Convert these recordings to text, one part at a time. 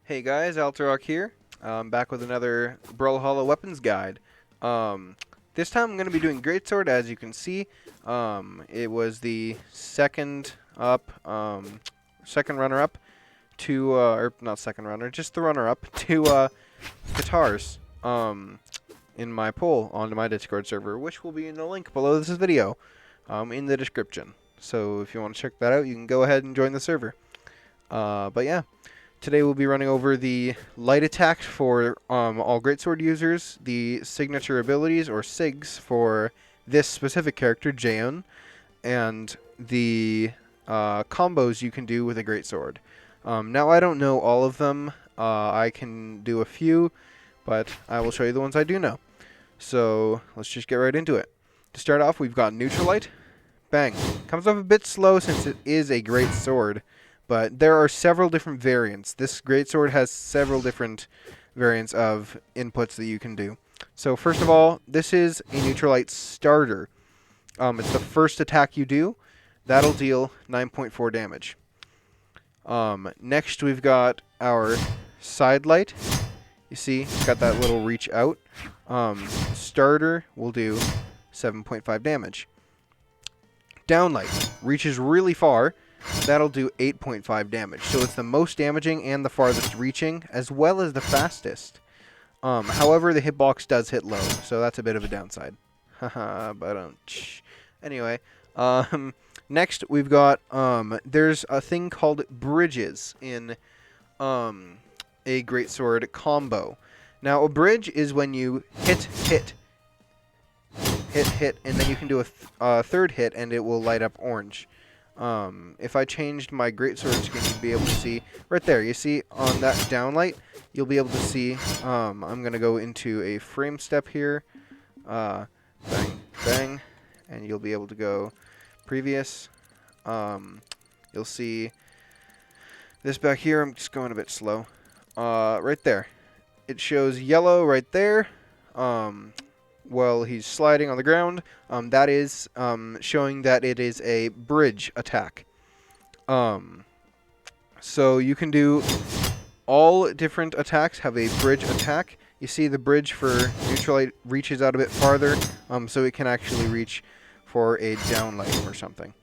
Hey guys, Alterock here. Back with another Brawlhalla weapons guide. This time I'm going to be doing Greatsword, as you can see. It was the second runner-up to, or not second runner, just the runner-up to guitars in my poll on my Discord server, which will be in the link below this video in the description. So if you want to check that out, you can go ahead and join the server. But yeah. Today we'll be running over the light attacks for all Greatsword users, the signature abilities, or SIGs, for this specific character, Jaeon, and the combos you can do with a Greatsword. Now I don't know all of them, I can do a few, but I will show you the ones I do know. So let's just get right into it. To start off, we've got Neutralite. Bang. Comes off a bit slow since it is a great sword. But there are several different variants. This Greatsword has several different variants of inputs that you can do. So first of all, this is a Neutralite starter. It's the first attack you do. That'll deal 9.4 damage. Next we've got our Side Light. You see, it's got that little reach out. Starter will do 7.5 damage. Downlight reaches really far. That'll do 8.5 damage. So it's the most damaging and the farthest reaching, as well as the fastest. However, the hitbox does hit low, so that's a bit of a downside. Haha, but anyway, next we've got there's a thing called bridges in a Greatsword combo. Now, a bridge is when you hit, and then you can do a third hit, and it will light up orange. If I changed my Greatsword skin, you'd be able to see right there. You see on that downlight, you'll be able to see. I'm gonna go into a frame step here, bang, bang, and you'll be able to go previous. You'll see this back here. I'm just going a bit slow. Right there, it shows yellow right there. While he's sliding on the ground, that is showing that it is a bridge attack. So you can do all different attacks have a bridge attack. You see the bridge for Neutralite reaches out a bit farther, so it can actually reach for a downlight or something.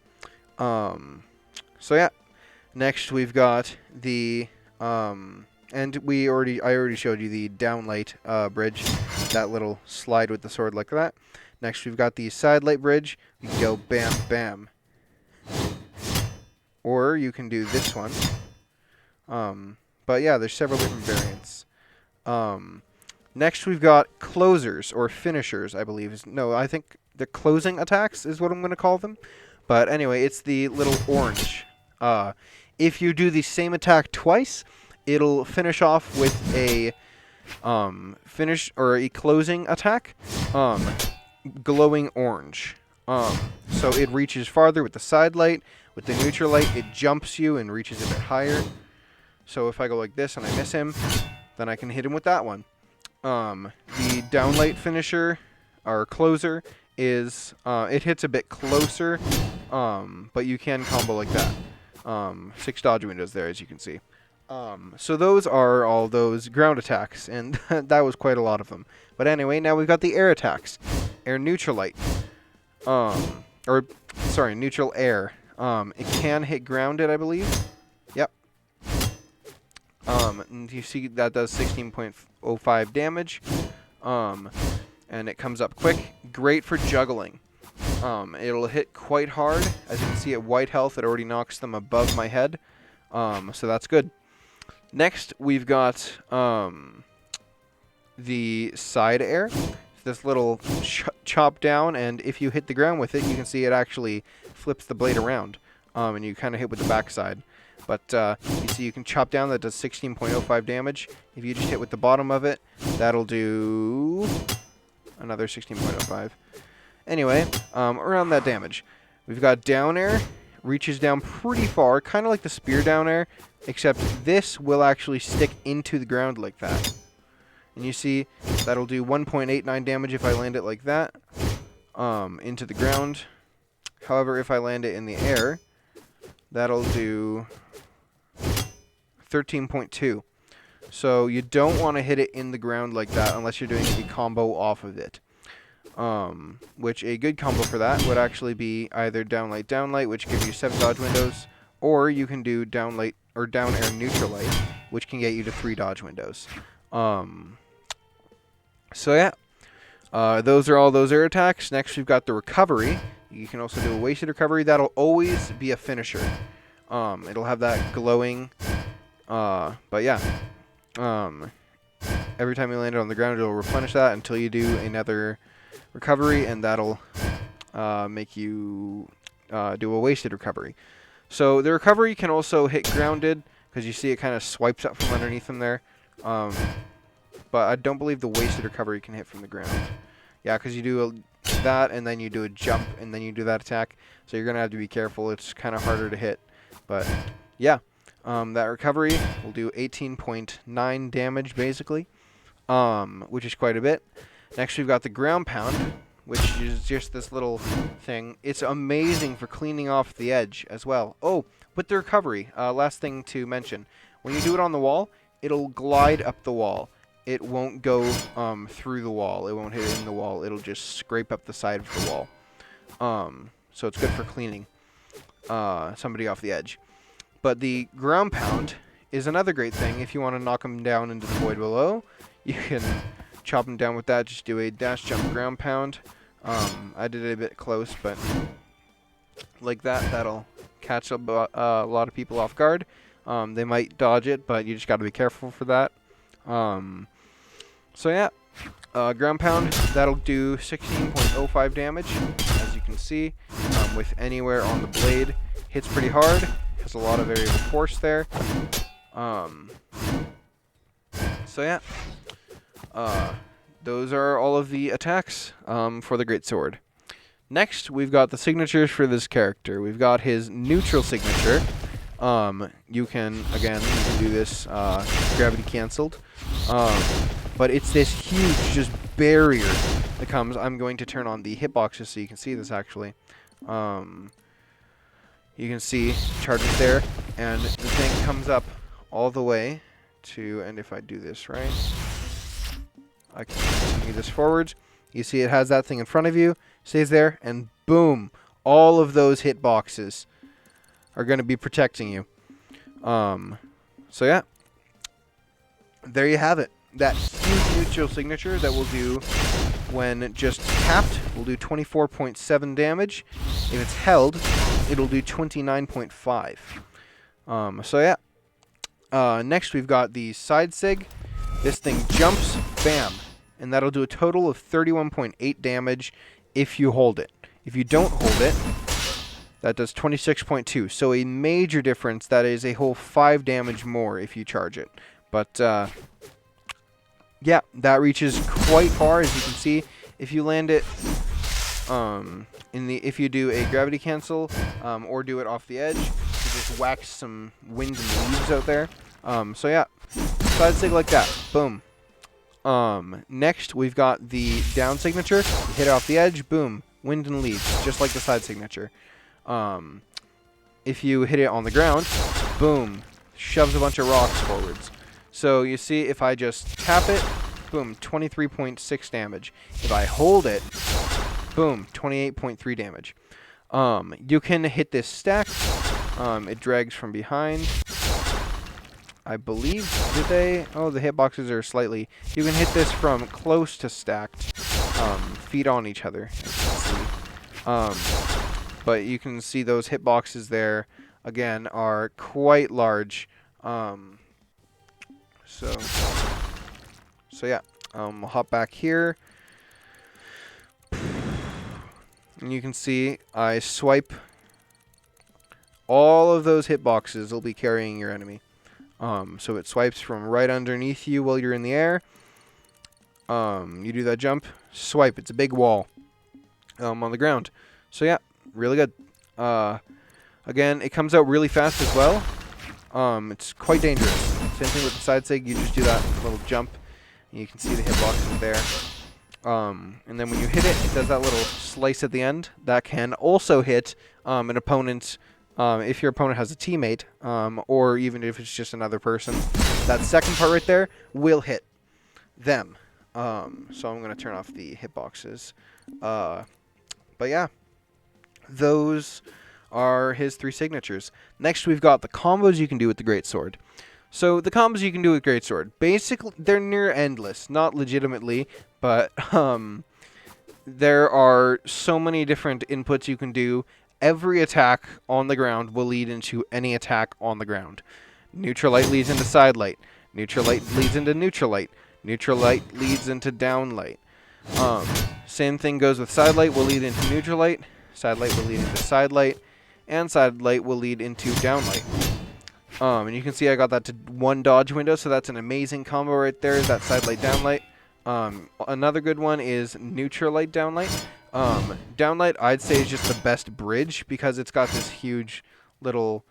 So yeah, next we've got the and I already showed you the downlight bridge, that little slide with the sword like that. Next we've got the side light bridge. You can go bam, bam. Or you can do this one. But yeah, there's several different variants. Next we've got closers, or finishers, I believe. No, I think the closing attacks is what I'm going to call them. But anyway, it's the little orange. If you do the same attack twice, it'll finish off with a finish or a closing attack, glowing orange. So it reaches farther with the side light. With the neutral light, it jumps you and reaches a bit higher. So if I go like this and I miss him, then I can hit him with that one. The downlight finisher or closer is it hits a bit closer, but you can combo like that. 6 dodge windows there, as you can see. So those are all those ground attacks, and that was quite a lot of them. But anyway, now we've got the air attacks. Air Neutralite. Or, sorry, neutral air. It can hit grounded, I believe. Yep. And you see that does 16.05 damage. And it comes up quick. Great for juggling. It'll hit quite hard. As you can see at white health, it already knocks them above my head. So that's good. Next, we've got the side air. This little chop down, and if you hit the ground with it, you can see it actually flips the blade around, and you kind of hit with the backside. But you see you can chop down. That does 16.05 damage. If you just hit with the bottom of it, that'll do another 16.05. Anyway, around that damage. We've got down air. Reaches down pretty far, kind of like the spear down air, except this will actually stick into the ground like that. And you see, that'll do 1.89 damage if I land it like that, into the ground. However, if I land it in the air, that'll do 13.2. So you don't want to hit it in the ground like that unless you're doing a combo off of it. Which a good combo for that would actually be either down light, which gives you 7 dodge windows, or you can do down light or down air neutral light, which can get you to 3 dodge windows. So yeah, those are all those air attacks. Next we've got the recovery. You can also do a wasted recovery. That'll always be a finisher. It'll have that glowing, but yeah. Every time you land it on the ground, it'll replenish that until you do another recovery, and that'll make you do a wasted recovery. So the recovery can also hit grounded, because you see it kind of swipes up from underneath them there. But I don't believe the wasted recovery can hit from the ground. Yeah, because you do that, and then you do a jump, and then you do that attack. So you're going to have to be careful. It's kind of harder to hit. But yeah, that recovery will do 18.9 damage, basically, which is quite a bit. Next, we've got the ground pound, which is just this little thing. It's amazing for cleaning off the edge as well. Oh, with the recovery, last thing to mention. When you do it on the wall, it'll glide up the wall. It won't go through the wall. It won't hit in the wall. It'll just scrape up the side of the wall. So it's good for cleaning somebody off the edge. But the ground pound is another great thing. If you want to knock them down into the void below, you can chop them down with that. Just do a dash jump ground pound. I did it a bit close, but like that, that'll catch a lot of people off guard. They might dodge it, but you just got to be careful for that. So yeah, ground pound, that'll do 16.05 damage, as you can see, with anywhere on the blade. Hits pretty hard, has a lot of variable force there. So yeah, those are all of the attacks for the Greatsword. Next, we've got the signatures for this character. We've got his neutral signature. You can do this gravity canceled. But it's this huge just barrier that comes. I'm going to turn on the hitboxes so you can see this actually. You can see charges there, and the thing comes up all the way to, and if I do this right, I can continue this forwards. You see it has that thing in front of you, stays there, and boom, all of those hitboxes are going to be protecting you. So yeah, there you have it. That huge neutral signature that will do, when just tapped, will do 24.7 damage. If it's held, it'll do 29.5. So yeah. Next we've got the side sig. This thing jumps, bam, and that'll do a total of 31.8 damage if you hold it. If you don't hold it, that does 26.2. So a major difference. That is a whole 5 damage more if you charge it. But yeah, that reaches quite far, as you can see. If you land it if you do a gravity cancel or do it off the edge, you just whack some wind and leaves out there. So yeah, side sig like that, boom. Next we've got the down signature. You hit it off the edge, boom, wind and leaves, just like the side signature. If you hit it on the ground, boom, shoves a bunch of rocks forwards. So you see, if I just tap it, boom, 23.6 damage. If I hold it, boom, 28.3 damage. You can hit this stack. It drags from behind. I believe, did they? Oh, the hitboxes are slightly. You can hit this from close to stacked, feet on each other, as you can see. But you can see those hitboxes there, again, are quite large. So yeah, we'll hop back here. And you can see I swipe. All of those hitboxes will be carrying your enemy. So it swipes from right underneath you while you're in the air. You do that jump, swipe. It's a big wall on the ground. So yeah, really good. Again, it comes out really fast as well. It's quite dangerous. Same thing with the side sig. You just do that little jump, and you can see the hitboxes there. And then when you hit it, it does that little slice at the end. That can also hit an opponent, if your opponent has a teammate, or even if it's just another person. that second part right there will hit them. So I'm going to turn off the hitboxes. But yeah, those are his 3 signatures. Next, we've got the combos you can do with the Greatsword. So the combos you can do with Greatsword, basically, they're near endless. Not legitimately, but there are so many different inputs you can do. Every attack on the ground will lead into any attack on the ground. Neutral light leads into side light. Neutral light leads into neutral light. Neutral light leads into down light. Same thing goes with side light will lead into neutral light. Side light will lead into side light. And side light will lead into down light. And you can see I got that to 1 dodge window, so that's an amazing combo right there, that side light, down light. Another good one is neutral light, down light. Down light, I'd say, is just the best bridge because it's got this huge little,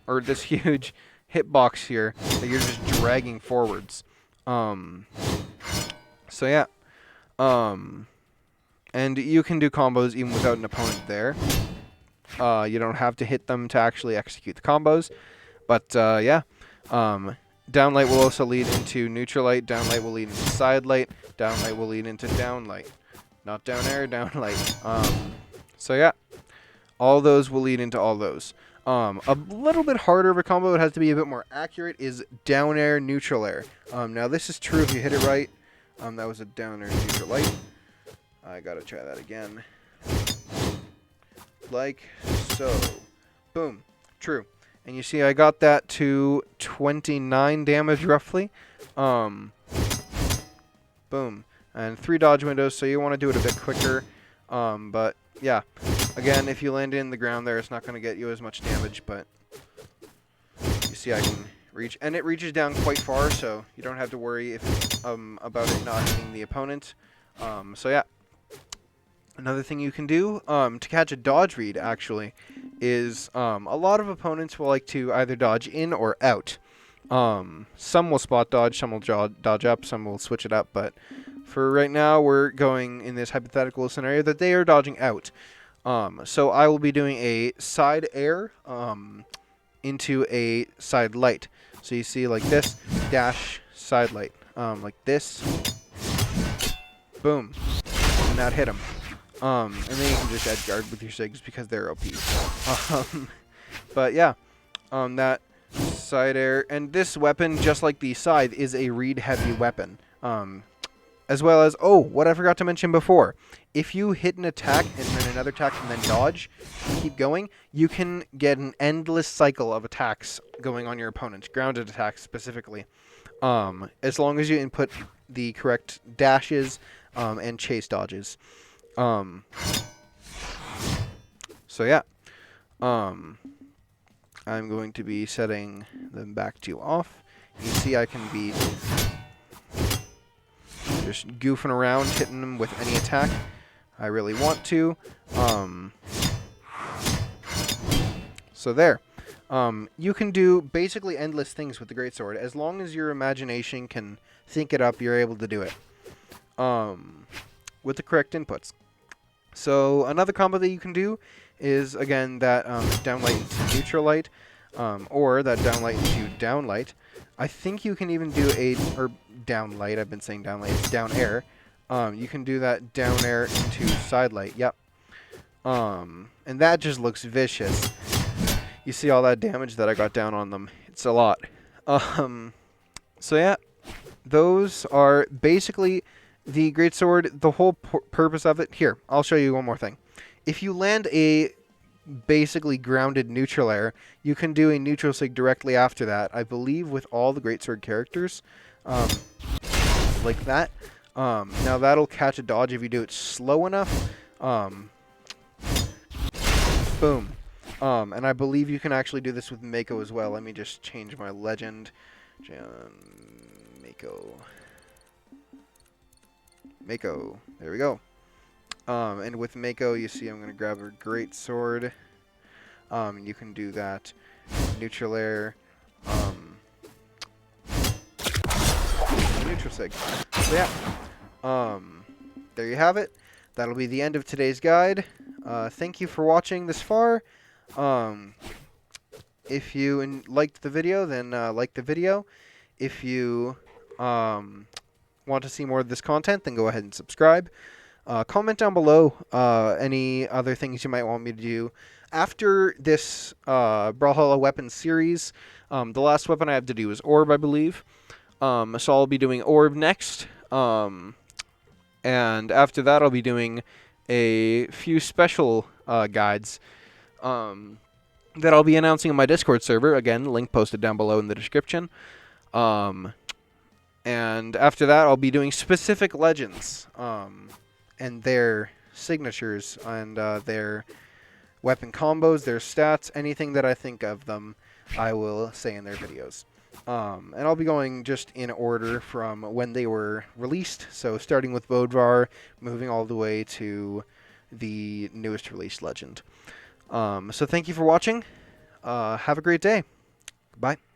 or this huge hitbox here that you're just dragging forwards. So yeah. And you can do combos even without an opponent there. You don't have to hit them to actually execute the combos. But, yeah. Down light will also lead into neutral light. Down light will lead into side light. Down light will lead into down light. Not down air, down light. So, yeah. All those will lead into all those. A little bit harder of a combo, it has to be a bit more accurate, is down air, neutral air. Now, this is true if you hit it right. That was a down air, neutral light. I gotta try that again. Like so. Boom. True. And you see I got that to 29 damage roughly. Boom. And 3 dodge windows, so you want to do it a bit quicker. But yeah. Again, if you land in the ground there, it's not going to get you as much damage, but you see I can reach. And it reaches down quite far, so you don't have to worry about it not hitting the opponent. So yeah. Another thing you can do to catch a dodge read, actually, is a lot of opponents will like to either dodge in or out. Some will spot dodge, some will dodge up, some will switch it up, but for right now, we're going in this hypothetical scenario that they are dodging out. So I will be doing a side air into a side light. So you see like this, dash, side light. Like this. Boom. And that hit him. And then you can just edge guard with your SIGs because they're OP. But yeah, that side air. And this weapon, just like the scythe, is a read heavy weapon. As well as, oh, what I forgot to mention before. If you hit an attack and then another attack and then dodge, keep going, you can get an endless cycle of attacks going on your opponent. Grounded attacks specifically. As long as you input the correct dashes and chase dodges. So yeah, I'm going to be setting them back to off. You see I can be just goofing around, hitting them with any attack I really want to. So there. You can do basically endless things with the Greatsword. As long as your imagination can think it up, you're able to do it. With the correct inputs. So another combo that you can do is, again, that down light into neutral light, or that down light into down light. I think you can even do or down light, I've been saying down light, it's down air. You can do that down air into side light, yep. And that just looks vicious. You see all that damage that I got down on them. It's a lot. So yeah, those are basically the Greatsword. The whole purpose of it. Here, I'll show you one more thing. If you land a basically grounded neutral air, you can do a neutral sig directly after that. I believe with all the Greatsword characters, like that. Now that'll catch a dodge if you do it slow enough. Boom. And I believe you can actually do this with Mako as well. Let me just change my legend. Mako. There we go. And with Mako, you see I'm going to grab a Greatsword. You can do that. Neutral air. Neutral sig. So yeah. There you have it. That'll be the end of today's guide. Thank you for watching this far. if you liked the video, then like the video. If you want to see more of this content, then go ahead and subscribe. Comment down below any other things you might want me to do. After this Brawlhalla weapons series, the last weapon I have to do is Orb, I believe. So I'll be doing Orb next. And after that, I'll be doing a few special guides that I'll be announcing on my Discord server. Again, link posted down below in the description. And after that, I'll be doing specific legends and their signatures and their weapon combos, their stats, anything that I think of them, I will say in their videos. And I'll be going just in order from when they were released, so starting with Bodvar, moving all the way to the newest released legend. So thank you for watching. Have a great day. Goodbye.